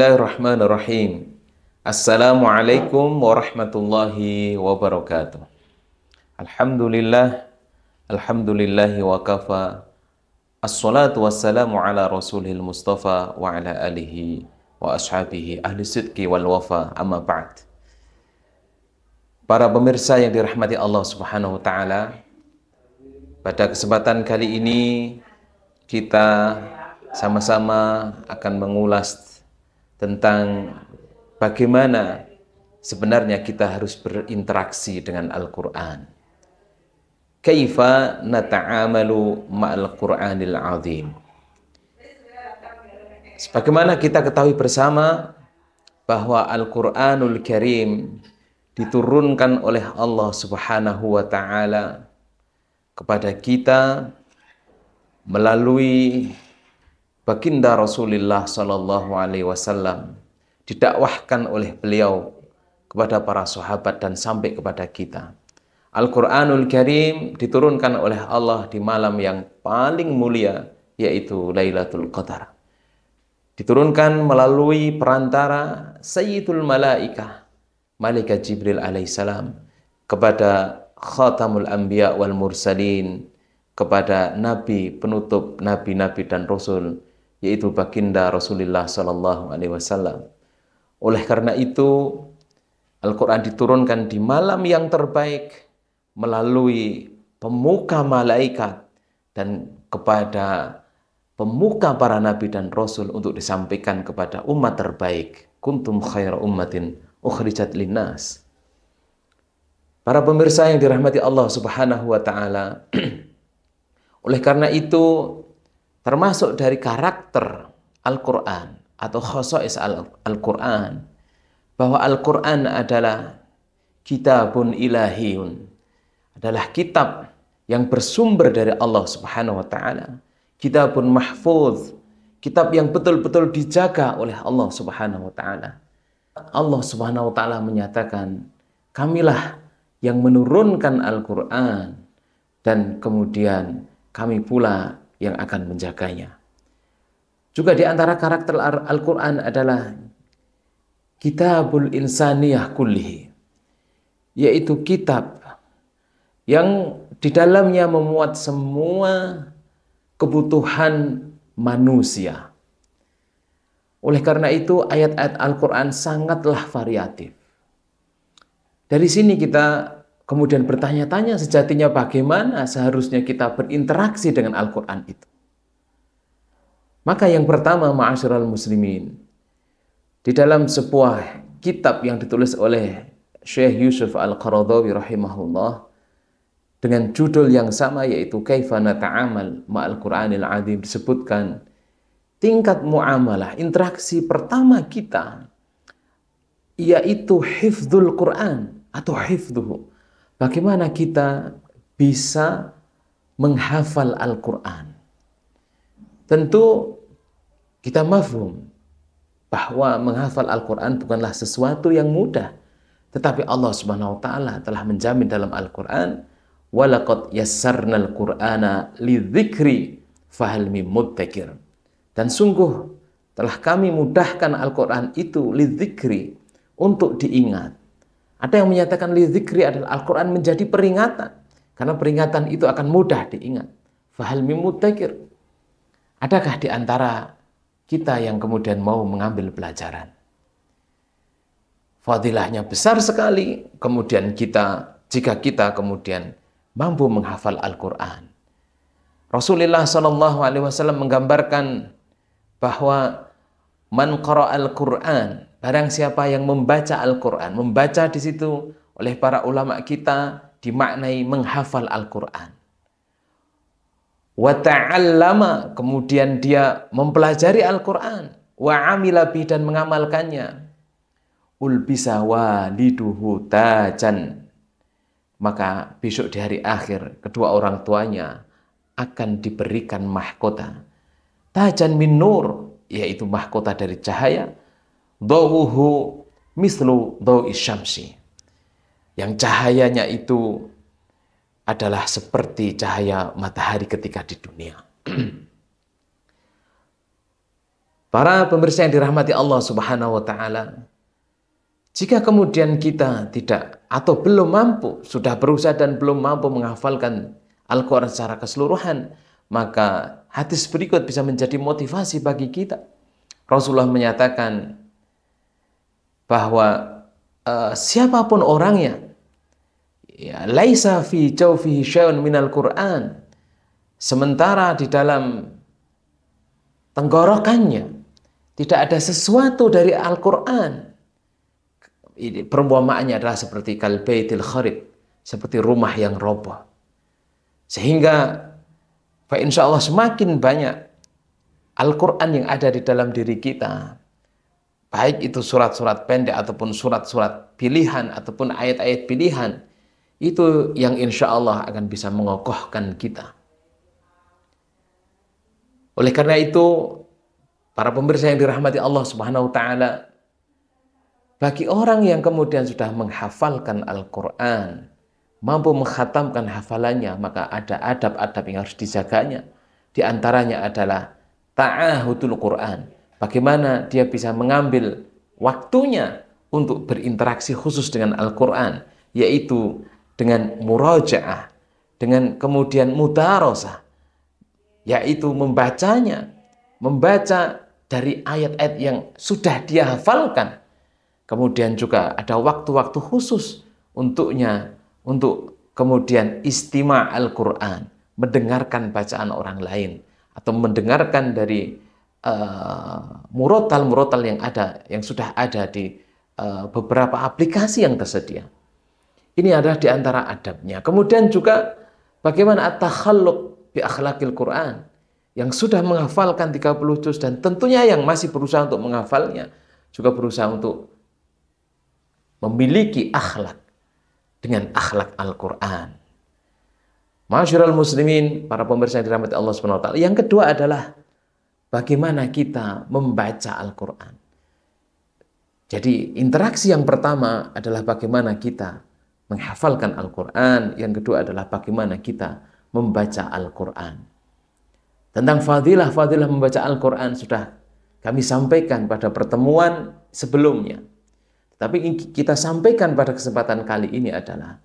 Bismillahirrahmanirrahim. Assalamualaikum warahmatullahi wabarakatuh. Alhamdulillahi wa kafa. Assalatu wassalamu ala rasulil mustafa wa ala alihi wa ashabihi ahli sidqi wal wafa, amma ba'd. Para pemirsa yang dirahmati Allah Subhanahu wa ta'ala, pada kesempatan kali ini kita sama-sama akan mengulas tentang bagaimana sebenarnya kita harus berinteraksi dengan Al-Quran. Kaifa nata'amalu ma'al Qur'anil azim. Sebagaimana kita ketahui bersama bahwa Al-Quranul Karim diturunkan oleh Allah Subhanahu wa ta'ala kepada kita melalui baginda Rasulullah Sallallahu Alaihi Wasallam, didakwahkan oleh beliau kepada para sahabat dan sampai kepada kita. Al-Quranul Karim diturunkan oleh Allah di malam yang paling mulia, yaitu Lailatul Qadar. Diturunkan melalui perantara Sayyidul Malaikah, Malaikat Jibril alaihissalam, kepada Khatamul Anbiya wal Mursalin, kepada Nabi penutup Nabi-Nabi dan Rasul, yaitu baginda Rasulullah Sallallahu Alaihi Wasallam. Oleh karena itu, Al-Quran diturunkan di malam yang terbaik melalui pemuka malaikat dan kepada pemuka para Nabi dan Rasul untuk disampaikan kepada umat terbaik. Kuntum khaira ummatin ukhrijat linnas. Para pemirsa yang dirahmati Allah Subhanahu wa ta'ala, oleh karena itu, termasuk dari karakter Al-Quran atau khosais Al-Quran, bahwa Al-Quran adalah kitabun ilahiyun, adalah kitab yang bersumber dari Allah Subhanahu wa ta'ala, kitabun mahfuz, kitab yang betul-betul dijaga oleh Allah Subhanahu wa ta'ala. Allah Subhanahu wa ta'ala menyatakan, kamilah yang menurunkan Al-Quran dan kemudian kami pula yang akan menjaganya. Juga di antara karakter Al-Quran adalah kitabul insaniyah kullihi, yaitu kitab yang di dalamnya memuat semua kebutuhan manusia. Oleh karena itu ayat-ayat Al-Quran sangatlah variatif. Dari sini kita kemudian bertanya-tanya sejatinya bagaimana seharusnya kita berinteraksi dengan Al-Quran itu. Maka yang pertama, ma'asyiral muslimin, di dalam sebuah kitab yang ditulis oleh Syekh Yusuf Al-Qaradawi rahimahullah dengan judul yang sama, yaitu Kaifa nata'amal ma'al Qur'anil azim, disebutkan tingkat muamalah, interaksi pertama kita, yaitu hifdzul Quran atau hifdzuhu. Bagaimana kita bisa menghafal Al-Quran? Tentu kita mafhum bahwa menghafal Al-Quran bukanlah sesuatu yang mudah. Tetapi Allah Subhanahu wa ta'ala telah menjamin dalam Al-Quran, وَلَقَدْ يَسَّرْنَا الْقُرْآنَ لِذِكْرِ فَهَلْ مِن مُدَّكِرٍ. Dan sungguh telah kami mudahkan Al-Quran itu lidzikri, untuk diingat. Ada yang menyatakan lidzikri adalah Al-Quran menjadi peringatan, karena peringatan itu akan mudah diingat. Fahal mim mudzakir. Adakah di antara kita yang kemudian mau mengambil pelajaran? Fadilahnya besar sekali kemudian jika kita kemudian mampu menghafal Al-Quran. Rasulullah SAW menggambarkan bahwa man qara'al Quran, barang siapa yang membaca Al-Quran, membaca di situ oleh para ulama kita dimaknai menghafal Al-Quran. Wa ta'allama, kemudian dia mempelajari Al-Quran, wa amila bi, dan mengamalkannya. Ulbisa waliduhu tajan, maka besok di hari akhir kedua orang tuanya akan diberikan mahkota. Tajan min nur, yaitu mahkota dari cahaya. Dhawuhu mislu dhawi syamsi, yang cahayanya itu adalah seperti cahaya matahari ketika di dunia. Para pemirsa yang dirahmati Allah Subhanahu wa taala, jika kemudian kita tidak atau belum mampu, sudah berusaha dan belum mampu menghafalkan Al-Quran secara keseluruhan, maka hadis berikut bisa menjadi motivasi bagi kita. Rasulullah menyatakan bahwa siapapun orangnya, ya, laisa fi jawfihi syai'un minal Qur'an, sementara di dalam tenggorokannya tidak ada sesuatu dari Al-Quran. Perumpamaannya adalah seperti kalbaitil kharib, seperti rumah yang roboh. Sehingga insya Allah semakin banyak Al-Quran yang ada di dalam diri kita, baik itu surat-surat pendek ataupun surat-surat pilihan ataupun ayat-ayat pilihan, itu yang insya Allah akan bisa mengokohkan kita. Oleh karena itu, para pemirsa yang dirahmati Allah Subhanahu wa taala, bagi orang yang kemudian sudah menghafalkan Al-Quran, mampu menghatamkan hafalannya, maka ada adab-adab yang harus dijaganya. Di antaranya adalah ta'ahudul Quran. Bagaimana dia bisa mengambil waktunya untuk berinteraksi khusus dengan Al-Quran, yaitu dengan murajaah, dengan kemudian mudarasah, yaitu membacanya, membaca dari ayat-ayat yang sudah dia hafalkan. Kemudian juga ada waktu-waktu khusus untuknya, untuk kemudian istima' Al-Quran, mendengarkan bacaan orang lain, atau mendengarkan dari murotal-murotal yang sudah ada di beberapa aplikasi yang tersedia. Ini adalah di antara adabnya. Kemudian juga bagaimana at-takhalluq bi akhlaqil Quran, yang sudah menghafalkan 30 juz dan tentunya yang masih berusaha untuk menghafalnya juga berusaha untuk memiliki akhlak dengan akhlak Al-Quran. Ma'asyiral muslimin, para pemirsa yang dirahmati Allah Subhanahu wa taala. Yang kedua adalah bagaimana kita membaca Al-Quran. Jadi interaksi yang pertama adalah bagaimana kita menghafalkan Al-Quran. Yang kedua adalah bagaimana kita membaca Al-Quran. Tentang fadilah-fadilah membaca Al-Quran sudah kami sampaikan pada pertemuan sebelumnya. Tapi kita sampaikan pada kesempatan kali ini adalah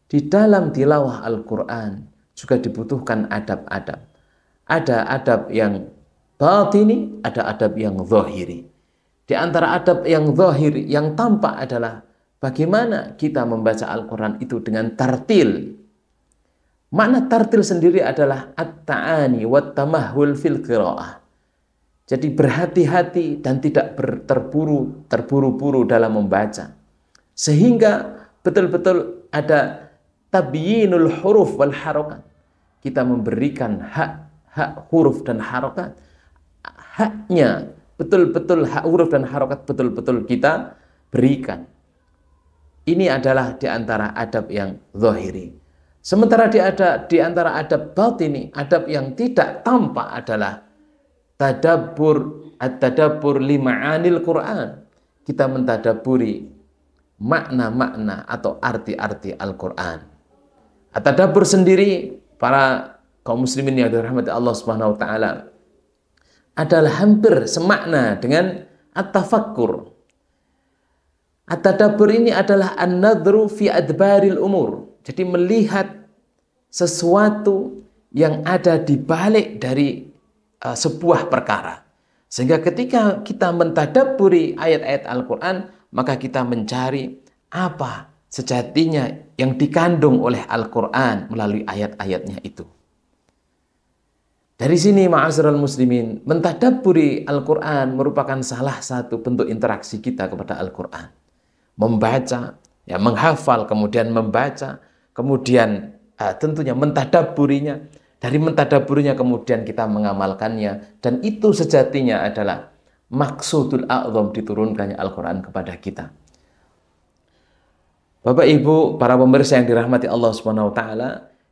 di dalam tilawah Al-Quran juga dibutuhkan adab-adab. Ada adab yang batini, ada adab yang zahiri. Di antara adab yang zahiri, yang tampak adalah bagaimana kita membaca Al-Quran itu dengan tartil. Makna tartil sendiri adalah at-ta'ani wa tamahul fil qiraah. Jadi berhati-hati dan tidak terburu-buru dalam membaca. Sehingga betul-betul ada tabyinul huruf wal harokat. Kita memberikan hak huruf dan harokat. Haknya betul-betul, hak huruf dan harokat betul-betul kita berikan. Ini adalah di antara adab yang zahiri. Sementara di antara adab batini, adab yang tidak tampak adalah at-tadabbur li ma'anil Quran. Kita mentadaburi makna-makna atau arti-arti Al-Quran. At-tadabbur sendiri, para kaum muslimin yang dirahmati Allah Subhanahu wa taala, adalah hampir semakna dengan at-tafakkur. At-tadabbur ini adalah an-nadhru fi adbaril umur. Jadi melihat sesuatu yang ada di balik dari sebuah perkara. Sehingga ketika kita mentadabburi ayat-ayat Al-Quran, maka kita mencari apa sejatinya yang dikandung oleh Al-Quran melalui ayat-ayatnya itu. Dari sini, ma'asyiral muslimin, mentadabburi Al-Quran merupakan salah satu bentuk interaksi kita kepada Al-Quran. Membaca, ya, menghafal, kemudian membaca, kemudian tentunya mentadabburinya. Dari mentadabburinya kemudian kita mengamalkannya. Dan itu sejatinya adalah maksudul a'zam diturunkannya Al-Quran kepada kita. Bapak Ibu, para pemirsa yang dirahmati Allah Subhanahu wa taala,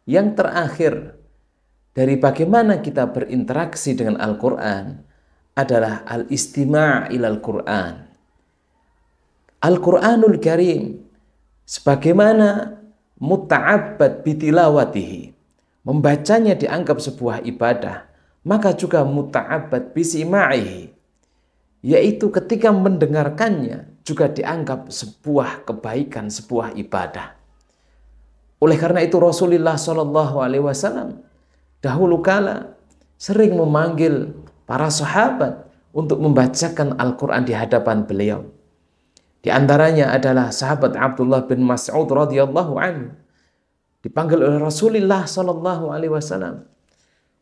yang terakhir dari bagaimana kita berinteraksi dengan Al-Quran adalah al-istima' ilal Quran. Al-Quranul Karim sebagaimana muta'abbad bitilawatihi, membacanya dianggap sebuah ibadah, maka juga muta'abbad bisima'ihi, yaitu ketika mendengarkannya juga dianggap sebuah kebaikan, sebuah ibadah. Oleh karena itu Rasulullah SAW dahulu kala sering memanggil para sahabat untuk membacakan Al-Quran di hadapan beliau. Di antaranya adalah sahabat Abdullah bin Mas'ud radhiyallahu anhu, dipanggil oleh Rasulullah SAW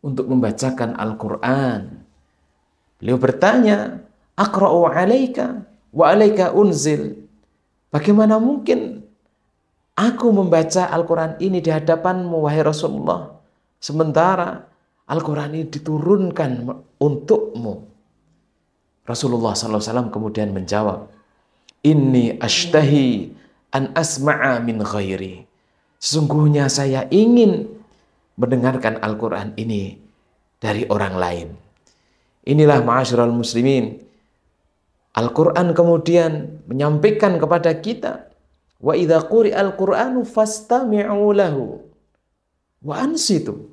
untuk membacakan Al-Quran. Beliau bertanya, "Aqra'u 'alaika wa 'alaika unzil." Bagaimana mungkin aku membaca Al-Quran ini di hadapanmu, wahai Rasulullah, sementara Al-Quran ini diturunkan untukmu? Rasulullah SAW kemudian menjawab, "Inni ashtahi an asma'a min ghairi." Sesungguhnya saya ingin mendengarkan Al-Quran ini dari orang lain. Inilah ma'asyiral muslimin, Al-Quran kemudian menyampaikan kepada kita, wa idza quri'al Qur'anu fastami'u lahu wa ansitu.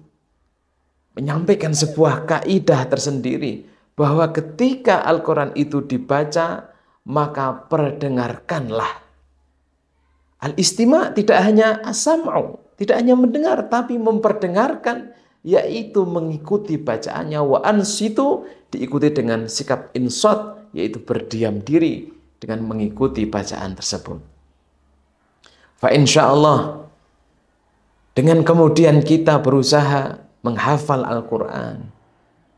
Menyampaikan sebuah kaidah tersendiri bahwa ketika Al-Quran itu dibaca, maka perdengarkanlah. Al-istima' tidak hanya as-sam'u, tidak hanya mendengar, tapi memperdengarkan, yaitu mengikuti bacaannya. Wa ansitu diikuti dengan sikap insot, yaitu berdiam diri dengan mengikuti bacaan tersebut. Fa insyaallah, dengan kemudian kita berusaha menghafal Al-Quran,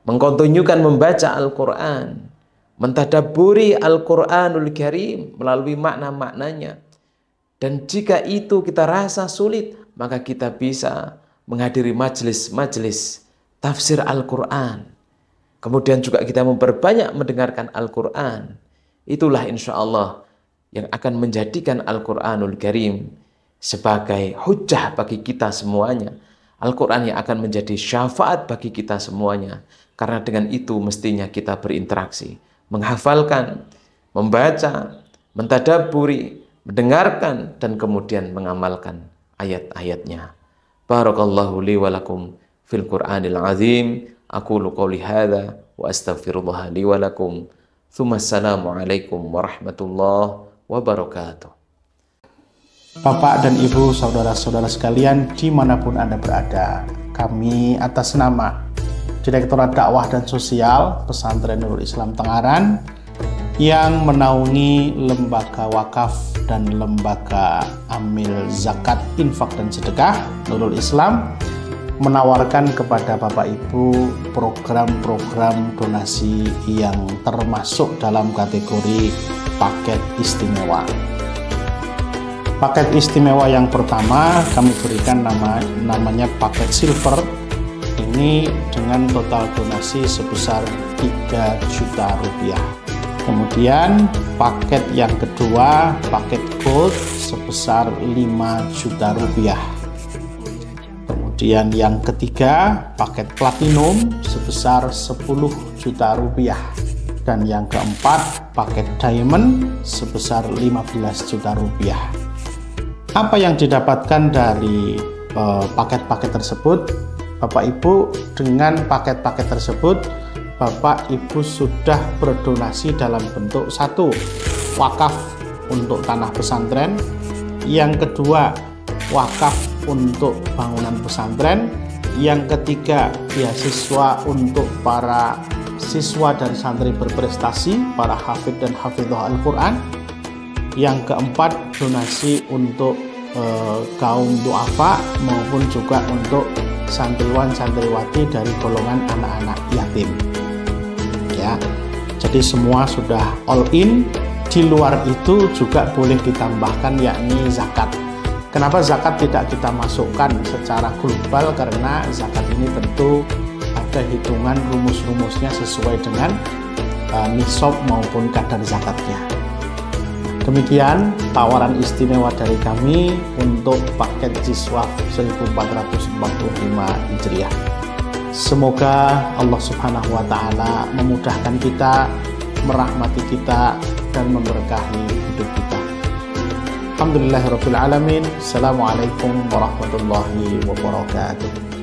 mengkontinyukan membaca Al-Quran, mentadabburi Al-Quranul Karim melalui makna-maknanya. Dan jika itu kita rasa sulit, maka kita bisa menghadiri majelis-majelis tafsir Al-Quran. Kemudian juga kita memperbanyak mendengarkan Al-Quran. Itulah insya Allah yang akan menjadikan Al-Quranul Karim sebagai hujjah bagi kita semuanya. Al-Quran yang akan menjadi syafaat bagi kita semuanya. Karena dengan itu mestinya kita berinteraksi, menghafalkan, membaca, mentadabburi, mendengarkan, dan kemudian mengamalkan ayat-ayatnya. Barakallahu li wa lakum fil Qur'anil azim. Aqulu qawli hadza wa astaghfirullah li wa lakum. Tsummassalamu alaikum warahmatullahi wabarakatuh. Bapak dan Ibu, saudara-saudara sekalian dimanapun Anda berada, kami atas nama Direktorat Dakwah dan Sosial Pesantren Nurul Islam Tengaran yang menaungi lembaga wakaf dan lembaga amil zakat, infak dan sedekah Nurul Islam menawarkan kepada Bapak Ibu program-program donasi yang termasuk dalam kategori paket istimewa. Paket istimewa yang pertama kami berikan namanya paket silver. Ini dengan total donasi sebesar 3 juta rupiah. Kemudian paket yang kedua, paket gold sebesar 5 juta rupiah. Kemudian yang ketiga, paket platinum sebesar 10 juta rupiah. Dan yang keempat, paket diamond sebesar 15 juta rupiah. Apa yang didapatkan dari paket-paket tersebut? Bapak Ibu, dengan paket-paket tersebut Bapak Ibu sudah berdonasi dalam bentuk satu, wakaf untuk tanah pesantren. Yang kedua, wakaf untuk bangunan pesantren. Yang ketiga, beasiswa untuk para siswa dan santri berprestasi, para hafidh dan hafidhah Al-Quran. Yang keempat, donasi untuk kaum duafa maupun juga untuk santriwan-santriwati dari golongan anak-anak yatim. Ya, jadi semua sudah all in. Di luar itu juga boleh ditambahkan yakni zakat. Kenapa zakat tidak kita masukkan secara global? Karena zakat ini tentu ada hitungan rumus-rumusnya sesuai dengan nisab maupun kadar zakatnya. Demikian tawaran istimewa dari kami untuk paket Jiswaf 1445 Hijriah. Semoga Allah Subhanahu wa Ta'ala memudahkan kita, merahmati kita, dan memberkahi hidup kita. Alhamdulillahirabbil alamin. Assalamualaikum warahmatullahi wabarakatuh.